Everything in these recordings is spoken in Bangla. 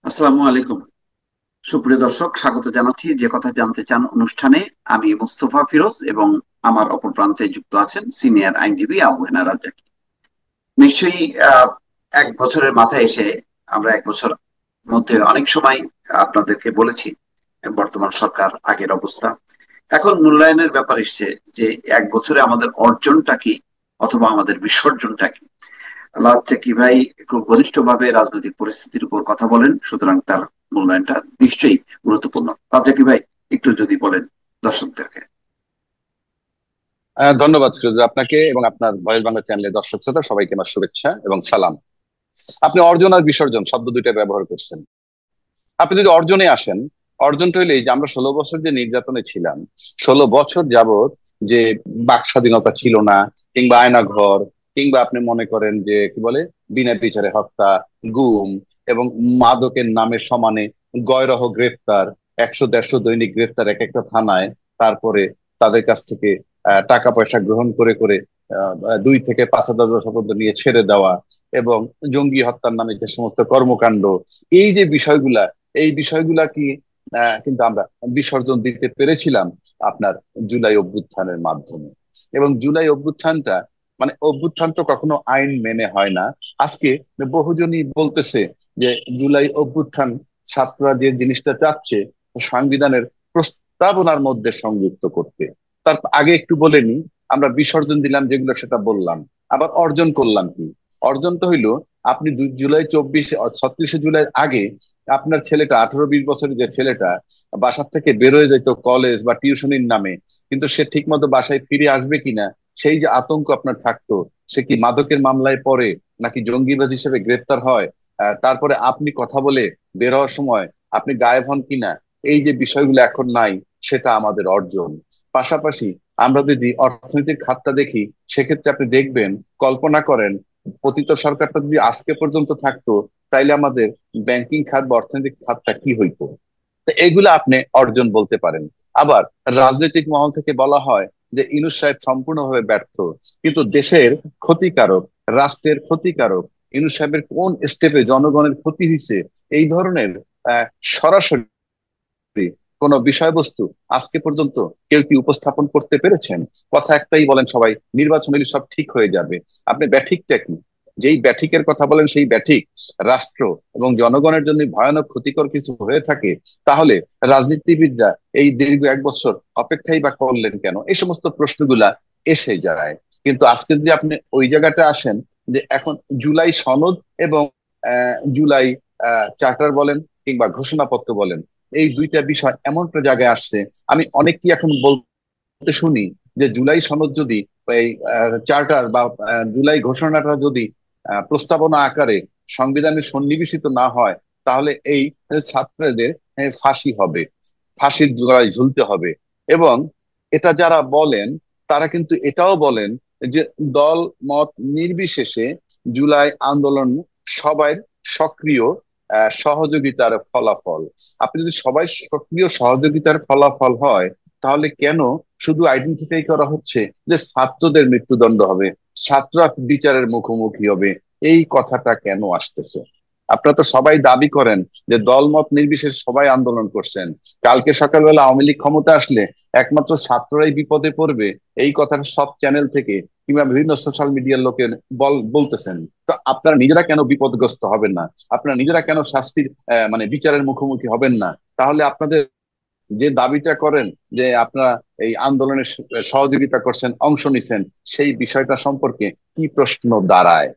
আসসালামু আলাইকুম। সুপ্রিয় দর্শক, স্বাগত জানাচ্ছি যে কথা জানতে চান অনুষ্ঠানে। আমি মোস্তফা ফিরোজ এবং আমার অপর প্রান্তে যুক্ত আছেন সিনিয়র আইনজীবী আবু হেনা রাজ্জাক। নিশ্চয়ই এক বছরের মাথায় এসে আমরা এক বছর মধ্যে অনেক সময় আপনাদেরকে বলেছি বর্তমান সরকার আগের অবস্থা। এখন মূল্যায়নের ব্যাপার এসছে যে এক বছরে আমাদের অর্জনটা কি অথবা আমাদের বিসর্জনটা কি। লাভটেকি ভাই খুব ঘনিষ্ঠভাবে রাজনৈতিক পরিস্থিতির উপর কথা বলেন, সুতরাং তার মূল্যায়নটা নিশ্চয়ই গুরুত্বপূর্ণ। লাভটেকি ভাই, একটু যদি বলেন দর্শকদেরকে। ধন্যবাদ ফিরোজ, আপনাকে এবং আপনার ভয়েস বাংলা চ্যানেলের দর্শক শ্রোতা সবাইকে আমার শুভেচ্ছা এবং সালাম। আপনি অর্জন আর বিসর্জন শব্দ দুইটা ব্যবহার করছেন। আপনি যদি অর্জনে আসেন, অর্জনটা হইলে এই যে আমরা 16 বছর যে নির্যাতনে ছিলাম, 16 বছর যাবত যে বাক স্বাধীনতা ছিল না, কিংবা আয়না ঘর, কিংবা আপনি মনে করেন যে কি বলে বিনা বিচারে হত্যা, গুম, এবং মাদকের নামে সমানে গয়রহ গ্রেপ্তার, 100 150 দৈনিক গ্রেপ্তার এক একটা থানায়। তারপরে তাদের কাছ থেকে টাকা পয়সা গ্রহণ করে করে 2 থেকে 5 হাজার পর্যন্ত নিয়ে ছেড়ে দেওয়া, এবং জঙ্গি হত্যার নামে যে সমস্ত কর্মকাণ্ড, এই যে বিষয়গুলা, এই বিষয়গুলা কি কিন্তু আমরা বিসর্জন দিতে পেরেছিলাম আপনার জুলাই অভ্যুত্থানের মাধ্যমে। এবং জুলাই অভ্যুত্থানটা, মানে অভ্যুত্থান তো কখনো আইন মেনে হয় না। আজকে বহুজনই বলতেছে যে জুলাই অভ্যুত্থান ছাত্ররা যে জিনিসটা চাচ্ছে সংবিধানের প্রস্তাবনার মধ্যে সংযুক্ত করতে। তার আগে একটু বলে নি, আমরা বিসর্জন দিলাম যেগুলো সেটা বললাম, আবার অর্জন করলাম কি? অর্জনটা হইলো, আপনি 36শে জুলাইয়ের আগে আপনার ছেলেটা, 18 20 বছরের যে ছেলেটা বাসার থেকে বেরোয় যেত কলেজ বা টিউশনির নামে, কিন্তু সে ঠিক মতো বাসায় ফিরে আসবে কিনা সেই যে আতঙ্ক আপনার থাকতো, সে কি মাদকের মামলায় পড়ে নাকি জঙ্গিবাদ হিসেবে গ্রেপ্তার হয়, তারপরে আপনি কথা বলে বের হওয়ার সময় আপনি গায়েব হন কিনা, এই যে বিষয়গুলো এখন নাই, সেটা আমাদের অর্জন। পাশাপাশি আমরা যদি অর্থনৈতিক খাতটা দেখি, সেক্ষেত্রে আপনি দেখবেন, কল্পনা করেন, পতিত সরকারটা যদি আজকে পর্যন্ত থাকতো, তাইলে আমাদের ব্যাংকিং খাত বা অর্থনৈতিক খাতটা কি হইতো। তো এগুলো আপনি অর্জন বলতে পারেন। আবার রাজনৈতিক মহল থেকে বলা হয় যে ইউনূস সাহেব সম্পূর্ণভাবে ব্যর্থ, কিন্তু দেশের ক্ষতিকারক, রাষ্ট্রের ক্ষতিকারক ইউনূস সাহেবের কোন স্টেপে জনগণের ক্ষতি হয়েছে, এই ধরনের সরাসরি কোন বিষয়বস্তু আজকে পর্যন্ত কেউ কি উপস্থাপন করতে পেরেছেন? কথা একটাই বলেন সবাই, নির্বাচন হলে সব ঠিক হয়ে যাবে। আপনি ব্যাঠিকটা কি? যেই ব্যাঠিকের কথা বলেন সেই ব্যাঠিক রাষ্ট্র এবং জনগণের জন্য ভয়ানক ক্ষতিকর কিছু হয়ে থাকে, তাহলে রাজনীতিবিদরা এই দীর্ঘ 1 বছর অপেক্ষাই বা করলেন কেন? এই সমস্ত প্রশ্নগুলা এসে যায়। কিন্তু আজকে যদি আপনি ওই জায়গাটা আসেন, যে এখন জুলাই সনদ এবং জুলাই চার্টার বলেন কিংবা ঘোষণাপত্র বলেন, এই দুইটা বিষয় এমন একটা জায়গায় আসছে, আমি অনেককে এখন বলতে শুনি যে জুলাই সনদ যদি, এই চার্টার বা জুলাই ঘোষণাটা যদি প্রস্তাবনা আকারে সংবিধানে সন্নিবেশিত না হয়, তাহলে এই ছাত্রদের ফাঁসি হবে, ফাঁসির গলায় ঝুলতে হবে। এবং এটা যারা বলেন, তারা কিন্তু এটাও বলেন যে দল মত নির্বিশেষে জুলাই আন্দোলন সবাই সক্রিয় সহযোগিতার ফলাফল। আপনি যদি সবাই সক্রিয় সহযোগিতার ফলাফল হয়, তাহলে কেন শুধু আইডেন্টিফাই করা হচ্ছে যে ছাত্রদের মৃত্যুদণ্ড হবে, ছাত্ররা বিচারের মুখোমুখি হবে? এই কথাটা কেন আসতেছে? আপনারা তো সবাই দাবি করেন যে দলমত নির্বিশেষে সবাই আন্দোলন করছেন, কালকে সকালবেলা আওয়ামী লীগ ক্ষমতা আসলে একমাত্র ছাত্ররাই বিপদে পড়বে, এই কথাটা সব চ্যানেল থেকে কিংবা বিভিন্ন সোশ্যাল মিডিয়ার লোকের বলতেছেন। তো আপনারা নিজেরা কেন বিপদগ্রস্ত হবেন না? আপনারা নিজেরা কেন শাস্তির মানে বিচারের মুখোমুখি হবেন না? তাহলে আপনাদের যে দাবিটা করেন যে আপনারা এই আন্দোলনে সহযোগিতা করছেন, অংশ নিছেন, সেই বিষয়টা সম্পর্কে কি প্রশ্ন দাঁড়ায়?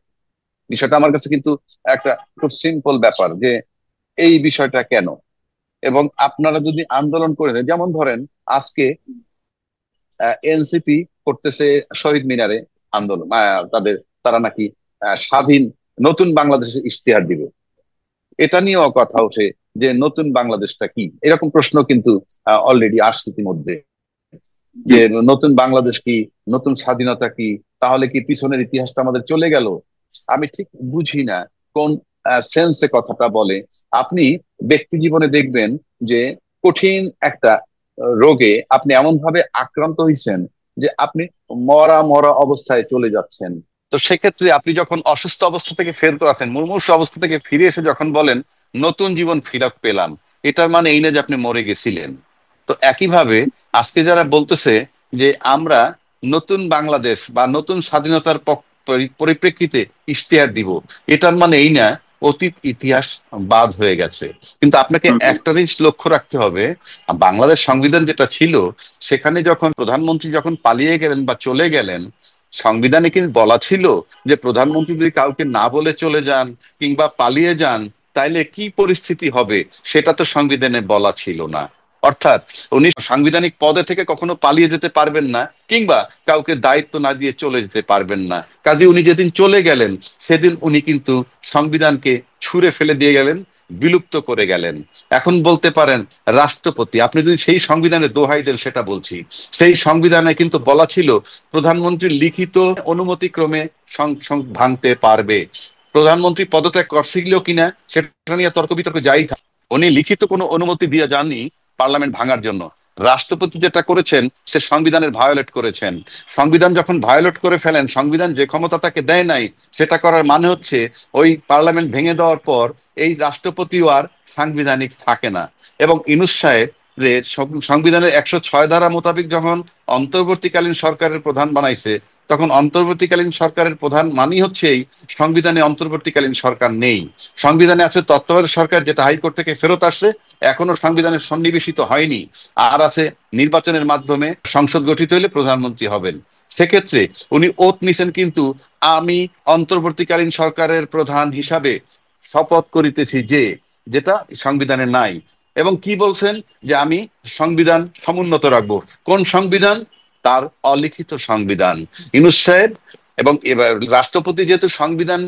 বিষয়টা আমার কাছে কিন্তু একটা খুব সিম্পল ব্যাপার, যে এই বিষয়টা কেন? এবং আপনারা যদি আন্দোলন করে, যেমন ধরেন আজকে এনসিপি করতেছে শহীদ মিনারে আন্দোলন, তাদের, তারা নাকি স্বাধীন নতুন বাংলাদেশের ইশতেহার দিবে। এটা নিয়েও কথা ওঠে যে নতুন বাংলাদেশটা কি, এরকম প্রশ্ন কিন্তু অলরেডি আসছে ইতিমধ্যে, জি। যে নতুন বাংলাদেশ কি, নতুন স্বাধীনতা কি, তাহলে কি পিছনের ইতিহাসটা আমাদের চলে গেল? আমি ঠিক বুঝি না কোন সেন্সে কথাটা বলে। আপনি ব্যক্তি জীবনে দেখবেন যে কঠিন একটা রোগে আপনি এমন ভাবে আক্রান্ত হয়েছেন যে আপনি মরা মরা অবস্থায় চলে যাচ্ছেন। তো সেক্ষেত্রে আপনি যখন অসুস্থ অবস্থা থেকে ফেরত আসেন, মুমূর্ষু অবস্থা থেকে ফিরে এসে যখন বলেন নতুন জীবন ফিরে পেলাম, এটার মানে এই না যে আপনি মরে গেছিলেন। তো একইভাবে আজকে যারা বলতেছে যে আমরা নতুন বাংলাদেশ বা নতুন স্বাধীনতার পরিপ্রেক্ষিতে ইশতেহার দিব, এটার মানে এই না অতীত ইতিহাস বাদ হয়ে গেছে। কিন্তু আপনাকে হুম, হুম। একটা জিনিস লক্ষ্য রাখতে হবে, বাংলাদেশ সংবিধান যেটা ছিল, সেখানে যখন প্রধানমন্ত্রী যখন পালিয়ে গেলেন বা চলে গেলেন, সংবিধানে কিন্তু বলা ছিল যে প্রধানমন্ত্রী যদি কাউকে না বলে চলে যান কিংবা পালিয়ে যান, তাইলে কি পরিস্থিতি হবে সেটা তো সংবিধানে বলা ছিল না। অর্থাৎ উনি সাংবিধানিক পদে থেকে কখনো পালিয়ে যেতে পারবেন না, কিংবা কাউকে দায়িত্ব না দিয়ে চলে যেতে পারবেন না। কাজে উনি যেদিন চলে গেলেন, সেদিন উনি কিন্তু সংবিধানকে ছুঁড়ে ফেলে দিয়ে গেলেন, বিলুপ্ত করে গেলেন। এখন বলতে পারেন রাষ্ট্রপতি, আপনি যদি সেই সংবিধানে দোহাই দেন, সেটা বলছি, সেই সংবিধানে কিন্তু বলা ছিল প্রধানমন্ত্রীর লিখিত অনুমতি ক্রমে ভাঙতে পারবে। প্রধানমন্ত্রী পদত্যাগ করছিল কিনা সেটা নিয়ে তর্ক বিতর্ক যাই থাক, উনি লিখিত কোনো অনুমতি দিয়ে যাননি পার্লামেন্ট ভাঙার জন্য। রাষ্ট্রপতি যেটা করেছেন, সে সংবিধানের ভায়োলেট করেছেন। সংবিধান যখন ভায়োলেট করে ফেলেন, সংবিধান যে ক্ষমতা তাকে দেয় নাই, সেটা করার মানে হচ্ছে ওই পার্লামেন্ট ভেঙে দেওয়ার পর এই রাষ্ট্রপতিও আর সাংবিধানিক থাকে না। এবং ইনুস সাহেব যে সংবিধানের 106 ধারা মোতাবেক যখন অন্তর্বর্তীকালীন সরকারের প্রধান বানাইছে, তখন অন্তর্বর্তীকালীন সরকারের প্রধান মানি হচ্ছে এই সংবিধানে অন্তর্বর্তীকালীন সরকার নেই। সংবিধানে আছে তত্ত্বাবধায়ক সরকার, যেটা হাইকোর্ট থেকে ফেরত আসছে, এখনো সংবিধানে সন্নিবেশিত হয়নি। আর আছে নির্বাচনের মাধ্যমে সংসদ গঠিত হলে প্রধানমন্ত্রী হবেন। সেক্ষেত্রে উনি ওথ নিছেন কিন্তু, আমি অন্তর্বর্তীকালীন সরকারের প্রধান হিসাবে শপথ করিতেছি, যে যেটা সংবিধানে নাই। এবং কি বলছেন, যে আমি সংবিধান সমুন্নত রাখবো। কোন সংবিধান? তার অলিখিত সংবিধান। ইউনূস সাহেব এবং এবার রাষ্ট্রপতি যেহেতু সংবিধান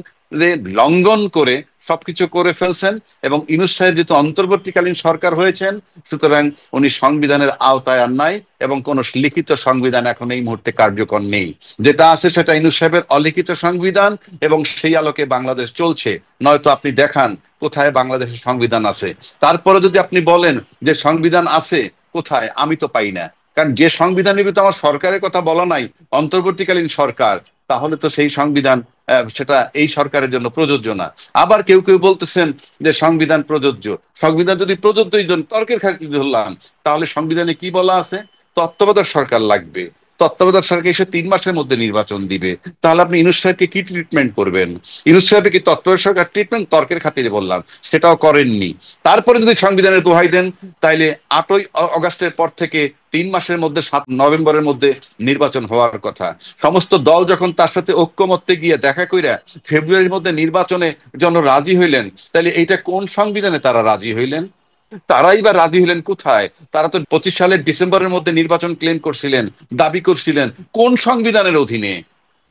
লঙ্ঘন করে সবকিছু করে ফেলছেন, এবং ইউনূস সাহেব যেহেতু অন্তর্বর্তীকালীন সরকার হয়েছেন, সুতরাং উনি সংবিধানের আওতায় আর নাই, এবং কোন লিখিত সংবিধান এখন এই মুহূর্তে কার্যকর নেই। যেটা আছে সেটা ইউনূস সাহেবের অলিখিত সংবিধান, এবং সেই আলোকে বাংলাদেশ চলছে। নয়তো আপনি দেখান কোথায় বাংলাদেশের সংবিধান আছে। তারপরে যদি আপনি বলেন যে সংবিধান আছে, কোথায়? আমি তো পাই না। কারণ যে সংবিধানের ভিতরে আমার সরকারের কথা বলা নাই, অন্তর্বর্তীকালীন সরকার, তাহলে তো সেই সংবিধান সেটা এই সরকারের জন্য প্রযোজ্য না। আবার কেউ কেউ বলতেছেন যে সংবিধান প্রযোজ্য। সংবিধান যদি প্রযোজ্যই তর্কের খাতিরে ধরলাম, তাহলে সংবিধানে কি বলা আছে? তত্ত্বাবধায়ক সরকার লাগবে। তত্ত্বাবধায়ক সরকার এসে 3 মাসের মধ্যে নির্বাচন দিবে। তাহলে আপনি ইউনূস সাহেবকে কি ট্রিটমেন্ট করবেন? ইউনূস সাহেবকে কি তত্ত্বাবধায়ক সরকার ট্রিটমেন্ট? তর্কের খাতিরে বললাম, সেটাও করেননি। তারপরে যদি সংবিধানের দোহাই দেন, তাইলে 8ই আগস্টের পর থেকে 3 মাসের মধ্যে 7 নভেম্বরের মধ্যে নির্বাচন হওয়ার কথা। সমস্ত দল যখন তার সাথে ঐক্যমত্যে গিয়ে দেখা কইরা ফেব্রুয়ারির মধ্যে নির্বাচনে জন্য রাজি হইলেন, তাহলে এইটা কোন সংবিধানে তারা রাজি হইলেন? তারাই বা রাজি হলেন কোথায়? তারা তো 25 সালের ডিসেম্বরের মধ্যে নির্বাচন ক্লেম করছিলেন, দাবি করছিলেন। কোন সংবিধানের অধীনে?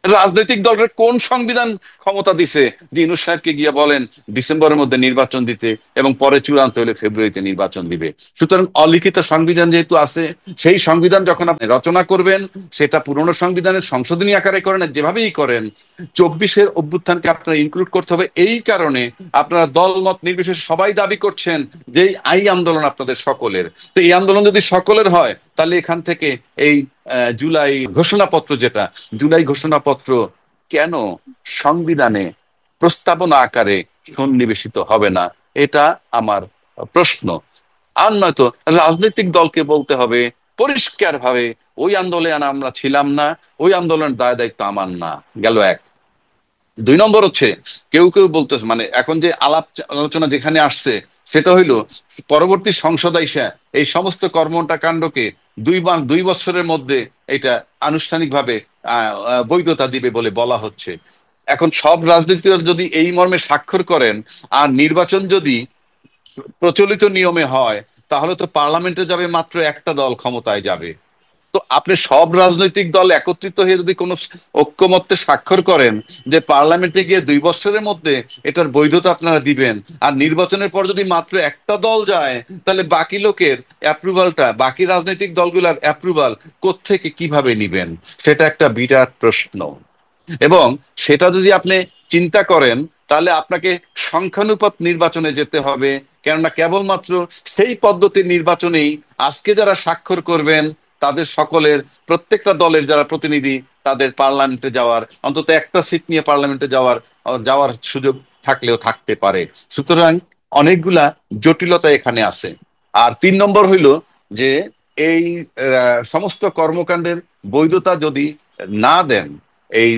রাজনৈতিক দলের কোন সংবিধান ক্ষমতা দিছে যে ইউনূস সাহেবকে গিয়ে বলেন ডিসেম্বরের মধ্যে নির্বাচন দিতে, এবং পরে চূড়ান্ত হলে ফেব্রুয়ারিতে নির্বাচন দিবে? সুতরাং অলিখিত সংবিধান যেহেতু আছে, সেই সংবিধান যখন আপনি রচনা করবেন, সেটা পুরনো সংবিধানের সংশোধনী আকারে করেন, আর যেভাবেই করেন, 24-এর অভ্যুত্থানকে আপনার ইনক্লুড করতে হবে। এই কারণে আপনারা দলমত নির্বিশেষে সবাই দাবি করছেন যে এই আন্দোলন আপনাদের সকলের। তো এই আন্দোলন যদি সকলের হয়, তাহলে এখান থেকে এই জুলাই ঘোষণাপত্র, যেটা জুলাই ঘোষণাপত্র কেন সংবিধানে প্রস্তাবনা আকারে সন্নিবেশিত হবে না? এটা আমার প্রশ্ন। আর নয়তো রাজনৈতিক দলকে বলতে হবে পরিষ্কার ভাবে, ওই আন্দোলনে আমরা ছিলাম না, ওই আন্দোলনের দায় দায়িত্ব আমার না। গেল এক। 2 নম্বর হচ্ছে, কেউ কেউ বলতেছে, মানে এখন যে আলাপ আলোচনা যেখানে আসছে, সেটা হইলো পরবর্তী সংসদ আইসা এই সমস্ত কর্মটা কাণ্ডকে 2 বছরের মধ্যে এটা আনুষ্ঠানিকভাবে বৈধতা দিবে বলে বলা হচ্ছে। এখন সব রাজনীতি দল যদি এই মর্মে স্বাক্ষর করেন, আর নির্বাচন যদি প্রচলিত নিয়মে হয়, তাহলে তো পার্লামেন্টে যাবে মাত্র একটা দল ক্ষমতায় যাবে। তো আপনি সব রাজনৈতিক দল একত্রিত হয়ে যদি কোনো ঐক্যমত্যে স্বাক্ষর করেন যে পার্লামেন্টে গিয়ে 2 বছরের মধ্যে এটার বৈধতা আপনারা দিবেন, আর নির্বাচনের পর যদি মাত্র একটা দল যায়, তাহলে বাকি লোকের অ্যাপ্রুভালটা, বাকি রাজনৈতিক দলগুলোর অ্যাপ্রুভাল কোত্থেকে কিভাবে নিবেন? সেটা একটা বিরাট প্রশ্ন। এবং সেটা যদি আপনি চিন্তা করেন, তাহলে আপনাকে সংখ্যানুপাত নির্বাচনে যেতে হবে। কেননা কেবলমাত্র সেই পদ্ধতির নির্বাচনেই আজকে যারা স্বাক্ষর করবেন, তাদের সকলের, প্রত্যেকটা দলের যারা প্রতিনিধি, তাদের পার্লামেন্টে যাওয়ার, অন্তত একটা সিট নিয়ে পার্লামেন্টে যাওয়ার যাওয়ার সুযোগ থাকলেও থাকতে পারে। সুতরাং অনেকগুলা জটিলতা এখানে আছে। আর 3 নম্বর হইল যে এই সমস্ত কর্মকাণ্ডের বৈধতা যদি না দেন এই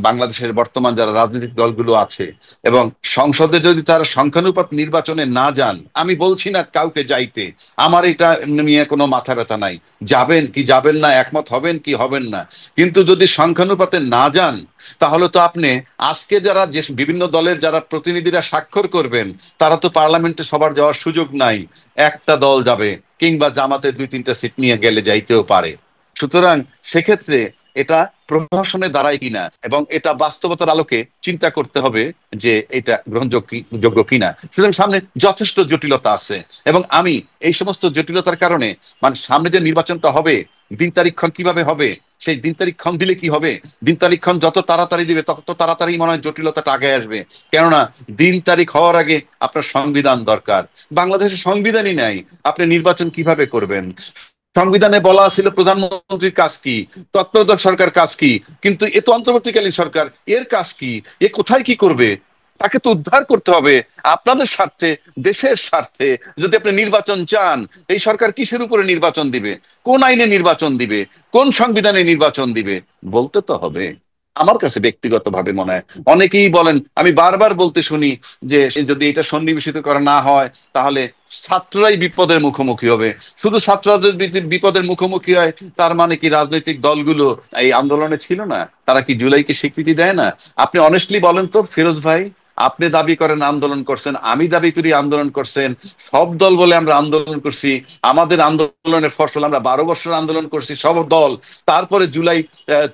বাংলাদেশের বর্তমান যারা রাজনৈতিক দলগুলো আছে, এবং সংসদে যদি তারা সংখ্যানুপাত নির্বাচনে না যান, আমি বলছি না কাউকে যাইতে, আমার এটা নিয়ে কোনো মাথা ব্যথা নাই, যাবেন কি যাবেন না, একমত হবেন কি হবেন না, কিন্তু যদি সংখ্যানুপাতে না যান, তাহলে তো আপনি আজকে যারা যে বিভিন্ন দলের যারা প্রতিনিধিরা স্বাক্ষর করবেন, তারা তো পার্লামেন্টে সবার যাওয়ার সুযোগ নাই, একটা দল যাবে, কিংবা জামাতের 2-3টা সিট নিয়ে গেলে যাইতেও পারে। সুতরাং সেক্ষেত্রে এটা প্রশাসনে দাঁড়ায় কিনা এবং এটা বাস্তবতার আলোকে চিন্তা করতে হবে যে এটা যোগ্য কিনা। সুতরাং সামনে যথেষ্ট জটিলতা আছে, এবং আমি এই সমস্ত জটিলতার কারণে, মানে সামনে যে নির্বাচনটা হবে, দিন তারিখক্ষণ কিভাবে হবে, সেই দিন তারিখক্ষণ দিলে কি হবে, দিন তারিখক্ষণ যত তাড়াতাড়ি দিবে তত তাড়াতাড়ি মনে হয় জটিলতাটা আগে আসবে। কেননা দিন তারিখ হওয়ার আগে আপনার সংবিধান দরকার। বাংলাদেশের সংবিধানই নাই, আপনি নির্বাচন কিভাবে করবেন? সংবিধানে বলা ছিল প্রধানমন্ত্রীর কাজ কি, তত্ত্বাবধায়ক সরকার কাজ কি, কিন্তু এ তো অন্তর্বর্তীকালীন সরকার, এর কাজ কি? এ কোথায় কি করবে? তাকে তো উদ্ধার করতে হবে আপনাদের স্বার্থে, দেশের স্বার্থে। যদি আপনি নির্বাচন চান, এই সরকার কিসের উপরে নির্বাচন দিবে, কোন আইনে নির্বাচন দিবে, কোন সংবিধানে নির্বাচন দিবে, বলতে তো হবে। আমার কাছে ব্যক্তিগতভাবে মনে হয়, অনেকেই বলেন, আমি বারবার বলতে শুনি যে যদি এটা সন্নিবেশিত করা না হয়, তাহলে ছাত্ররাই বিপদের মুখোমুখি হবে। শুধু ছাত্রদের বিপদের মুখোমুখি হয়, তার মানে কি রাজনৈতিক দলগুলো এই আন্দোলনে ছিল না? তারা কি জুলাইকে স্বীকৃতি দেয় না? আপনি অনেস্টলি বলেন তো ফিরোজ ভাই, আপনি দাবি করেন আন্দোলন করছেন, আমি দাবি করি আন্দোলন করছেন, সব দল বলে আমরা আন্দোলন করছি, আমাদের আন্দোলনের ফসল, আমরা 12 বছর আন্দোলন করছি সব দল, তারপরে জুলাই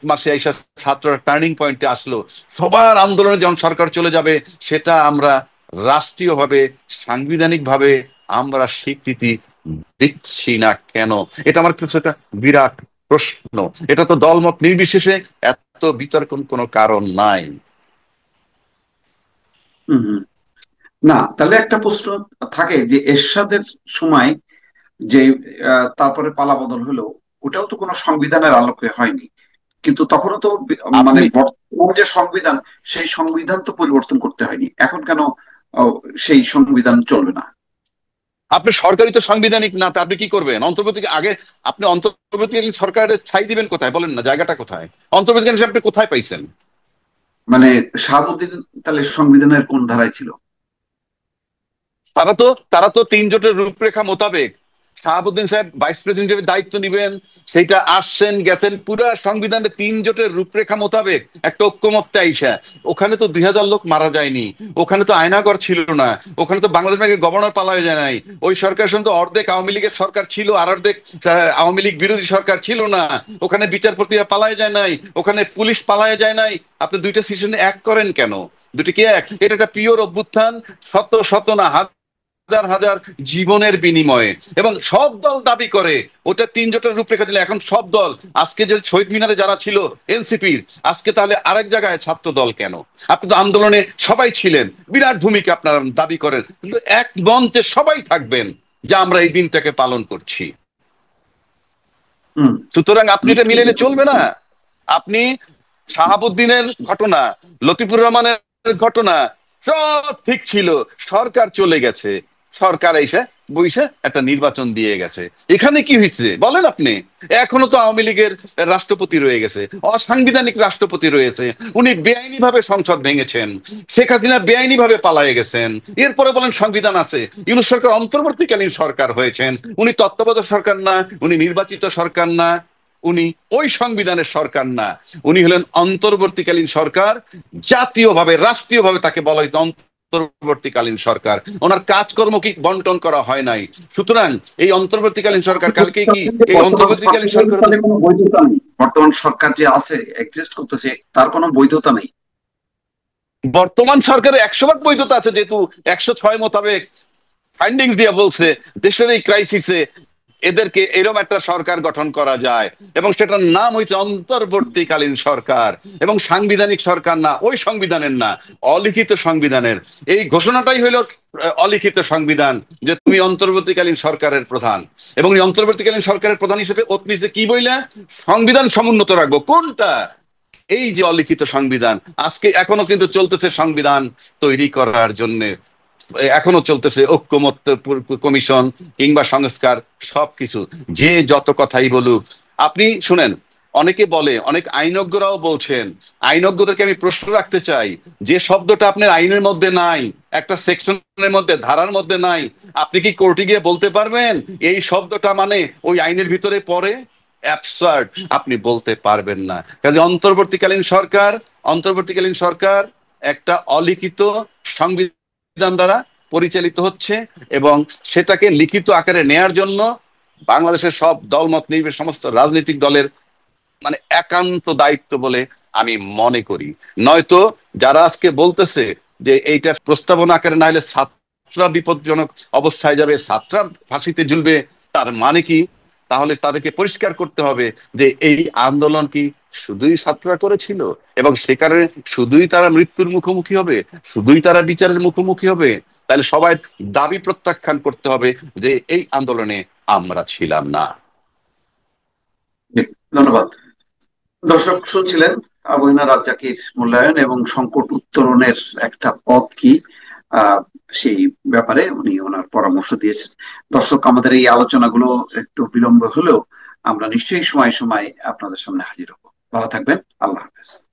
মাসে এই ছাত্ররা টার্নিং পয়েন্টে আসলো, সবার আন্দোলনে যখন সরকার চলে যাবে, সেটা আমরা রাষ্ট্রীয়ভাবে, সাংবিধানিকভাবে আমরা স্বীকৃতি দিচ্ছি না কেন? এটা আমার কাছে একটা বিরাট প্রশ্ন। এটা তো দলমত নির্বিশেষে এত বিতর্ক কোনো কারণ নাই। হম হম। না, তাহলে একটা প্রশ্ন থাকে যে এরশাদের সময় যে তারপরে পালাবদল হলো, ওটাও তো কোনো সংবিধানের আলোকে হয়নি, কিন্তু তখনও তো মানে আপনি বর্তমান যে সংবিধান, সেই সংবিধান তো পরিবর্তন করতে হয়নি, এখন কেন আহ, সেই সংবিধান চলবে না? আপনি সরকারি তো সাংবিধানিক না, তা আপনি কি করবেন? অন্তর্বর্তী আগে আপনি অন্তর্বর্তীকালীন সরকারের ছাই দিবেন কোথায় বলেন না, জায়গাটা কোথায়? অন্তর্বর্তীকালীন সরকার আপনি কোথায় পাইছেন? মানে শাহাবুদ্দিন তাহলে সংবিধানের কোন ধারায় ছিল? তারা তো 3 জোটের রূপরেখা মোতাবেক, শাহাবুদ্দিন সাহেব ভাইস প্রেসিডেন্ট হিসেবে দায়িত্ব নিবেন, সেইটা আসছেন গেছেন পুরা সংবিধানের 3 জোটের রূপরেখা মোতাবেক একটা ঐক্যমত্যে আইসা। ওখানে তো 2000 লোক মারা যায়নি, ওখানে তো আয়নাগর ছিল না, ওখানে তো বাংলাদেশ ব্যাংকের গভর্নর পালায় যায় নাই, ওই সরকার শুধু অর্ধেক আওয়ামী লীগের সরকার ছিল আর অর্ধেক আওয়ামী লীগ বিরোধী সরকার ছিল না। ওখানে বিচারপতিরা পালায় যায় নাই, ওখানে পুলিশ পালায় যায় নাই। আপনি দুইটা সিস্টেমে এক করেন কেন? দুটি কি এক? এটা একটা পিওর অভ্যুত্থান, শত শত না হাজার হাজার জীবনের বিনিময়ে। এবং সব দল দাবি করে ওটা 3 জোটের রূপরেখা দিলে, এখন সব দল, আজকে যে শহীদ মিনারে যারা ছিল এনসিপির, আজকে তাহলে আরেক জায়গায় ছাত্র দল কেন? আপনি তো আন্দোলনে সবাই ছিলেন, বিরাট ভূমিকা আপনারা দাবি করেন, কিন্তু এক মঞ্চে সবাই থাকবেন যে আমরা এই দিনটাকে পালন করছি। হুম। সুতরাং আপনি এটা মিলেলে চলবে না। আপনি শাহাবুদ্দিনের ঘটনা, লতিফুর রহমানের ঘটনা, সব ঠিক ছিল, সরকার চলে গেছে, সরকার এসে বইসে একটা নির্বাচন দিয়ে গেছে, এখানে কি হয়েছে বলেন আপনি? এখনো তো আওয়ামী লীগের রাষ্ট্রপতি রয়ে গেছে, অসাংবিধানিক রাষ্ট্রপতি রয়েছে, উনি বেআইনি ভাবে সংসদ ভেঙেছেন, শেখ হাসিনা বেআইনি ভাবে পালায়ে গেছেন, এরপরে বলেন সংবিধান আছে। ইউনূস সরকার অন্তর্বর্তীকালীন সরকার হয়েছেন, উনি তত্ত্বাবধায়ক সরকার না, উনি নির্বাচিত সরকার না, উনি ওই সংবিধানের সরকার না, উনি হলেন অন্তর্বর্তীকালীন সরকার। জাতীয়ভাবে, রাষ্ট্রীয়ভাবে তাকে বলা হয়েছে অন্তর্বর্তীকালীন সরকার। ওনার কাজকর্ম কি বন্টন করা হয় নাই? সুতরাং এই অন্তর্বর্তীকালীন সরকার কালকে কি এই বর্তমান অন্তর্বর্তীকালীন সরকারের সরকার? তাহলে কোনো বৈধতা নেই? বর্তমান সরকার যে আছে, এক্সিস্ট করতেছে, তার কোনো বৈধতা নেই? বর্তমান সরকারের 100 ভাগ বৈধতা আছে, যেহেতু 106 মোতাবেক ফাইন্ডিংস দিয়ে বলছে দেশের এই ক্রাইসিসে এদেরকে এরকম একটা সরকার গঠন করা যায়, এবং সেটার নাম হয়েছে অন্তর্বর্তীকালীন সরকার। এবং সাংবিধানিক সরকার না, ওই সংবিধানের না, অলিখিত সংবিধানের। এই ঘোষণাটাই হইল অলিখিত সংবিধান, যে তুমি অন্তর্বর্তীকালীন সরকারের প্রধান। এবং এই অন্তর্বর্তীকালীন সরকারের প্রধান হিসেবে অতনিসে কি বইলা সংবিধান সমুন্নত রাখবো, কোনটা? এই যে অলিখিত সংবিধান, আজকে এখনো কিন্তু চলতেছে সংবিধান তৈরি করার জন্য এখনো চলতেছে ঐকমত্য কমিশন কিংবা সংস্কার, সবকিছু যে যত কথাই বলুক। আপনি শুনেন, অনেকে বলে, অনেক আইনজ্ঞরাও বলছেন, আইনজ্ঞদেরকে আমি প্রশ্ন রাখতে চাই, যে শব্দটা আপনার আইনের মধ্যে নাই, একটা সেকশনের মধ্যে, ধারার মধ্যে নাই, আপনি কি কোর্টে গিয়ে বলতে পারবেন এই শব্দটা মানে ওই আইনের ভিতরে পড়ে? অ্যাবসার্ড, আপনি বলতে পারবেন না। কাজে অন্তর্বর্তীকালীন সরকার একটা অলিখিত সংবিধান দ্বারা পরিচালিত হচ্ছে, এবং সেটাকে লিখিত আকারে নেয়ার জন্য বাংলাদেশের সব দলমত নির্বিশেষে সমস্ত রাজনৈতিক দলের মানে একান্ত দায়িত্ব বলে আমি মনে করি। নয়তো যারা আজকে বলতেছে যে এইটা প্রস্তাবনা আকারে না হলে ছাত্ররা বিপজ্জনক অবস্থায় যাবে, ছাত্ররা ফাঁসিতে ঝুলবে, তার মানে কি? তাহলে তাদেরকে পরিষ্কার করতে হবে যে এই আন্দোলন কি শুধুই ছাত্ররা করেছিল, এবং সে কারণে শুধুই তারা মৃত্যুর মুখোমুখি হবে, শুধুই তারা বিচারের মুখোমুখি হবে? তাহলে সবাই দাবি প্রত্যাখ্যান করতে হবে যে এই আন্দোলনে আমরা ছিলাম না। ধন্যবাদ। দর্শক শুনছিলেন আবু রাজ্জাকের মূল্যায়ন এবং সংকট উত্তরণের একটা পথ কি, আহ সেই ব্যাপারে উনি ওনার পরামর্শ দিয়েছেন। দর্শক, আমাদের এই আলোচনাগুলো একটু বিলম্ব হলেও আমরা নিশ্চয়ই সময় সময় আপনাদের সামনে হাজির হব। ভালো থাকবেন। আল্লাহ হাফেজ।